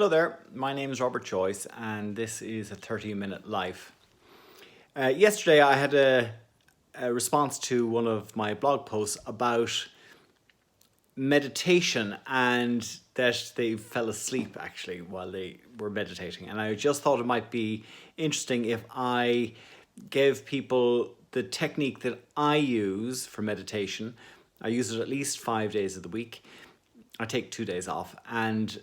Hello there, my name is Robert Joyce and this is a 30-minute life. Yesterday I had a response to one of my blog posts about meditation and that they fell asleep actually while they were meditating. And I just thought it might be interesting if I gave people the technique that I use for meditation. I use it at least 5 days of the week. I take 2 days off, and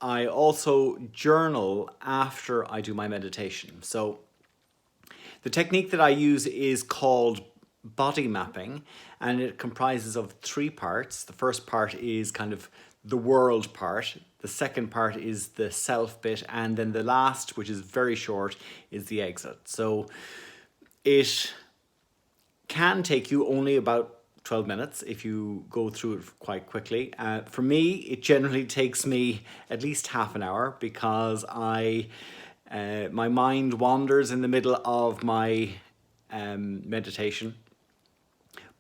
I also journal after I do my meditation. So the technique that I use is called body mapping, and it comprises of 3 parts. The first part is kind of the world part. The second part is the self bit, and then the last, which is very short, is the exit. So it can take you only about 12 minutes if you go through it quite quickly. For me, it generally takes me at least half an hour because my mind wanders in the middle of my meditation.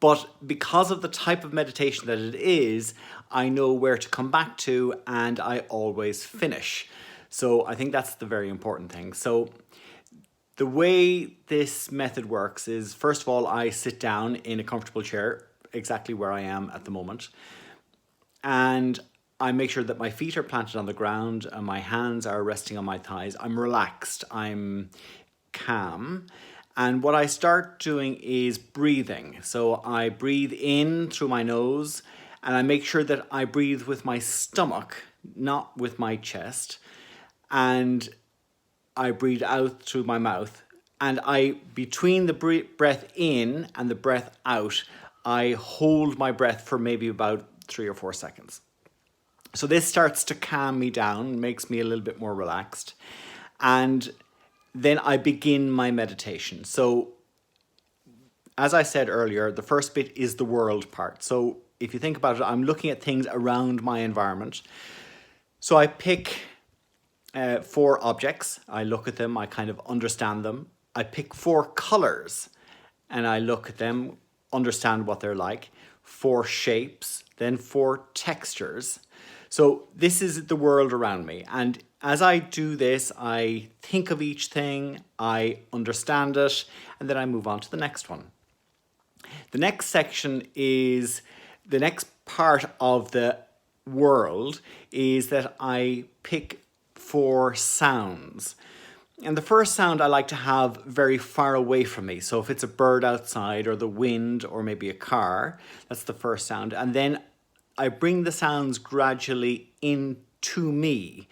But because of the type of meditation that it is, I know where to come back to and I always finish. So I think that's the very important thing. So the way this method works is, first of all, I sit down in a comfortable chair, exactly where I am at the moment. And I make sure that my feet are planted on the ground and my hands are resting on my thighs. I'm relaxed, I'm calm. And what I start doing is breathing. So I breathe in through my nose and I make sure that I breathe with my stomach, not with my chest. And I breathe out through my mouth, and between the breath in and the breath out, I hold my breath for maybe about 3 or 4 seconds. So this starts to calm me down, makes me a little bit more relaxed. And then I begin my meditation. So as I said earlier, the first bit is the world part. So if you think about it, I'm looking at things around my environment. So I pick 4 objects. I look at them, I kind of understand them. I pick 4 colors and I look at them, understand what they're like. 4 shapes, then 4 textures. So this is the world around me. And as I do this, I think of each thing, I understand it, and then I move on to the next one. The next section is, the next part of the world is that I pick 4 sounds. And the first sound I like to have very far away from me. So if it's a bird outside or the wind or maybe a car, that's the first sound. And then I bring the sounds gradually into me.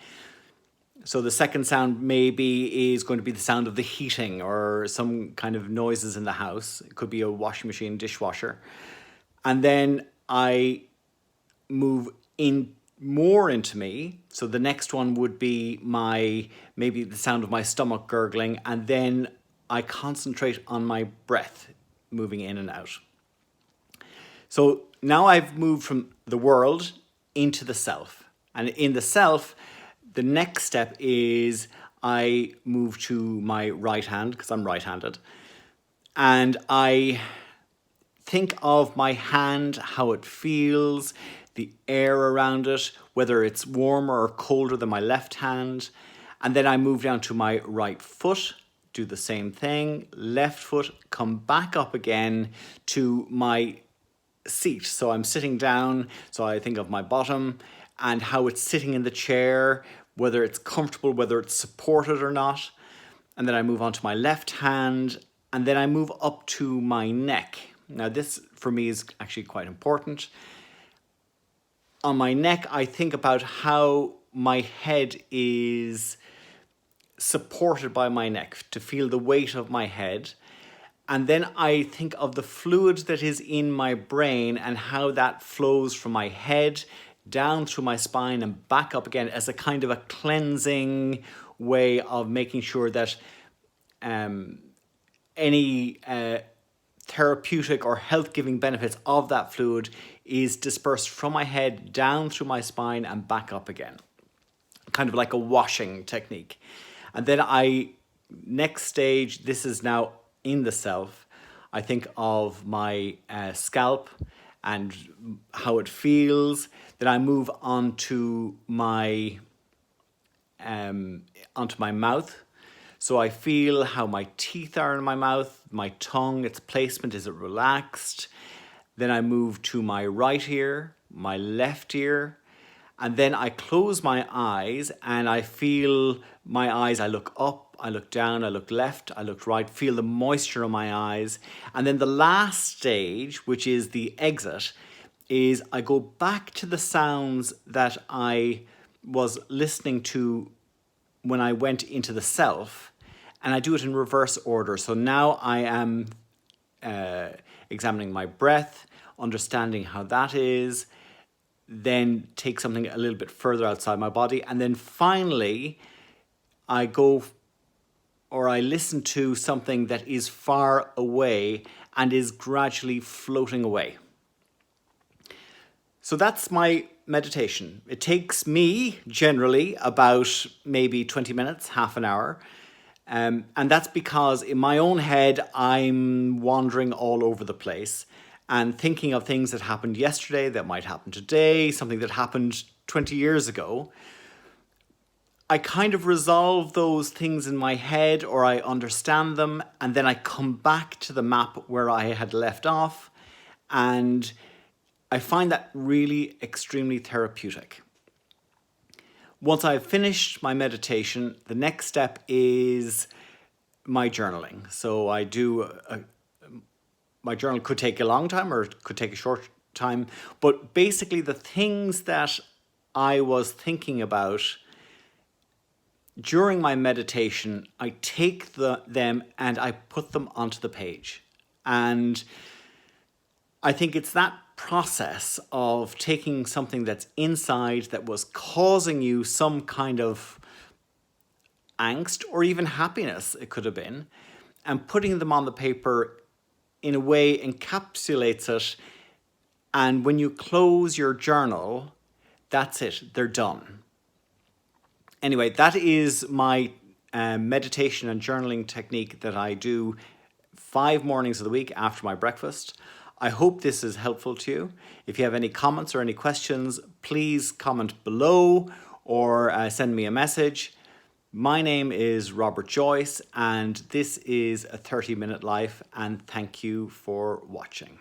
So the second sound maybe is going to be the sound of the heating or some kind of noises in the house. It could be a washing machine, dishwasher. And then I move in more into me. So the next one would be maybe the sound of my stomach gurgling, and then I concentrate on my breath moving in and out. So now I've moved from the world into the self. And in the self, the next step is I move to my right hand, because I'm right-handed, and I think of my hand, how it feels, the air around it, whether it's warmer or colder than my left hand. And then I move down to my right foot, do the same thing, left foot, come back up again to my seat. So I'm sitting down, so I think of my bottom and how it's sitting in the chair, whether it's comfortable, whether it's supported or not. And then I move on to my left hand, and then I move up to my neck. Now this for me is actually quite important. On my neck, I think about how my head is supported by my neck, to feel the weight of my head. And then I think of the fluid that is in my brain and how that flows from my head down through my spine and back up again as a kind of a cleansing way of making sure that any therapeutic or health-giving benefits of that fluid is dispersed from my head down through my spine and back up again. Kind of like a washing technique. And then next stage, this is now in the self, I think of my scalp and how it feels. Then I move on to my onto my mouth. So I feel how my teeth are in my mouth, my tongue, its placement, is it relaxed? Then I move to my right ear, my left ear, and then I close my eyes and I feel my eyes. I look up, I look down, I look left, I look right, feel the moisture in my eyes. And then the last stage, which is the exit, is I go back to the sounds that I was listening to when I went into the self, and I do it in reverse order. So now I am examining my breath, understanding how that is, then take something a little bit further outside my body, and then finally I go or I listen to something that is far away and is gradually floating away. So that's my meditation. It takes me generally about maybe 20 minutes, half an hour. And that's because in my own head, I'm wandering all over the place and thinking of things that happened yesterday, that might happen today, something that happened 20 years ago. I kind of resolve those things in my head, or I understand them, and then I come back to the map where I had left off, and I find that really extremely therapeutic. Once I've finished my meditation, the next step is my journaling. So I do, my journal could take a long time or it could take a short time, but basically the things that I was thinking about during my meditation, I take them and I put them onto the page. And I think it's that process of taking something that's inside that was causing you some kind of angst or even happiness, it could have been, and putting them on the paper in a way encapsulates it. And when you close your journal, that's it, they're done. Anyway, that is my meditation and journaling technique that I do 5 mornings of the week after my breakfast. I hope this is helpful to you. If you have any comments or any questions, please comment below or send me a message. My name is Robert Joyce, and this is A 30-Minute Life, and thank you for watching.